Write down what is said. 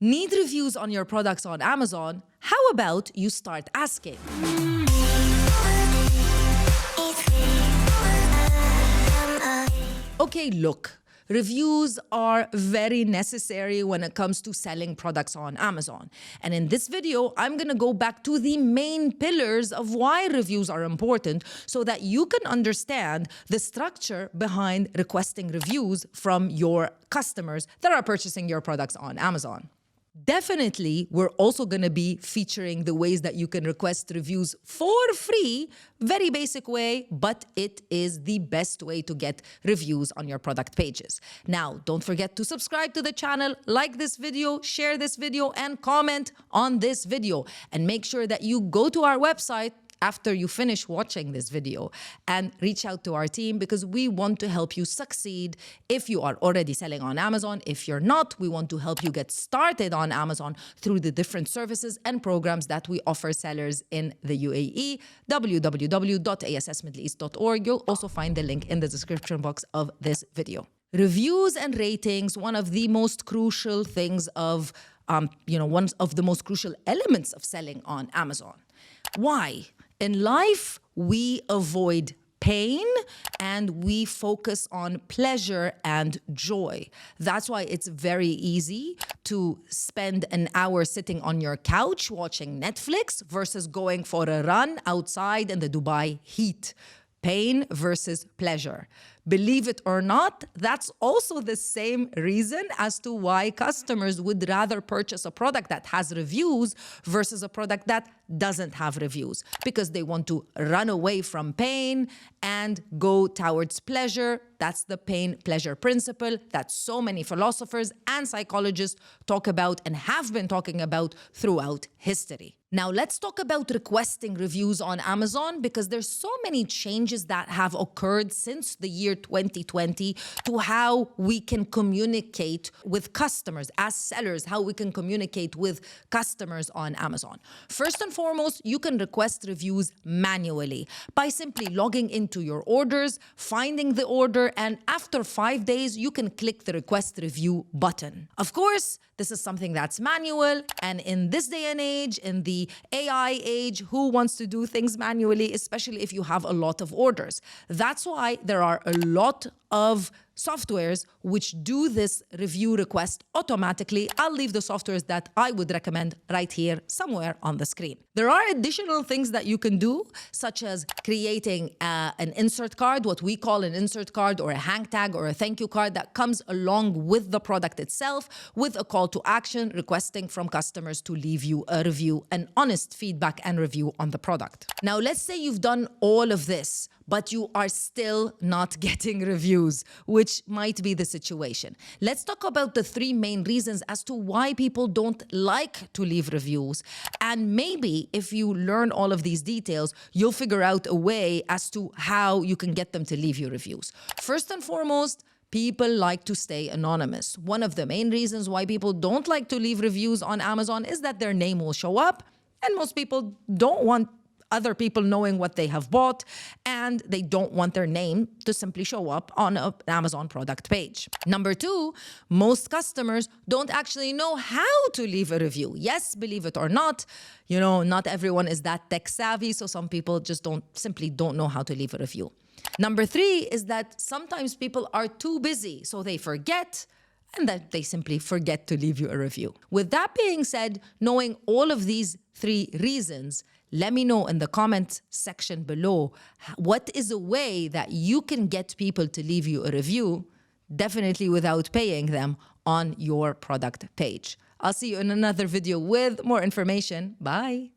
Need reviews on your products on Amazon? How about you start asking? Okay, look. Reviews are very necessary when it comes to selling products on Amazon. And in this video, I'm going to go back to the main pillars of why reviews are important so that you can understand the structure behind requesting reviews from your customers that are purchasing your products on Amazon. Definitely, we're also going to be featuring the ways that you can request reviews for free, very basic way, but it is the best way to get reviews on your product pages. Now, don't forget to subscribe to the channel, like this video, share this video, and comment on this video. And make sure that you go to our website after you finish watching this video and reach out to our team because we want to help you succeed if you are already selling on Amazon. If you're not, we want to help you get started on Amazon through the different services and programs that we offer sellers in the UAE, www.assmiddleeast.org. You'll also find the link in the description box of this video. Reviews and ratings, one of the most crucial things of, one of the most crucial elements of selling on Amazon. Why? In life, we avoid pain and we focus on pleasure and joy. That's why it's very easy to spend an hour sitting on your couch watching Netflix versus going for a run outside in the Dubai heat. Pain versus pleasure. Believe it or not, that's also the same reason as to why customers would rather purchase a product that has reviews versus a product that doesn't have reviews, because they want to run away from pain and go towards pleasure. That's the pain-pleasure principle that so many philosophers and psychologists talk about and have been talking about throughout history. Now, let's talk about requesting reviews on Amazon, because there's so many changes that have occurred since the year 2020 to how we can communicate with customers as sellers, how we can communicate with customers on Amazon. First and foremost, you can request reviews manually by simply logging into your orders, finding the order, and after 5 days, you can click the request review button. Of course, this is something that's manual, and in this day and age, in the AI age, who wants to do things manually, especially if you have a lot of orders? That's why there are a lot of softwares which do this review request automatically. I'll leave the softwares that I would recommend right here somewhere on the screen. There are additional things that you can do, such as creating an insert card, what we call an insert card, or a hang tag, or a thank you card that comes along with the product itself, with a call to action requesting from customers to leave you a review, an honest feedback and review on the product. Now, let's say you've done all of this, but you are still not getting reviews, which might be the situation. Let's talk about the 3 main reasons as to why people don't like to leave reviews. And maybe if you learn all of these details, you'll figure out a way as to how you can get them to leave you reviews. First and foremost, people like to stay anonymous. One of the main reasons why people don't like to leave reviews on Amazon is that their name will show up, and most people don't want other people knowing what they have bought, and they don't want their name to simply show up on an Amazon product page. Number 2, most customers don't actually know how to leave a review. Yes, believe it or not, not everyone is that tech savvy, so some people just simply don't know how to leave a review. Number 3 is that sometimes people are too busy, so they forget, and that they simply forget to leave you a review. With that being said, knowing all of these 3 reasons, let me know in the comment section below, what is a way that you can get people to leave you a review, definitely without paying them, on your product page. I'll see you in another video with more information. Bye.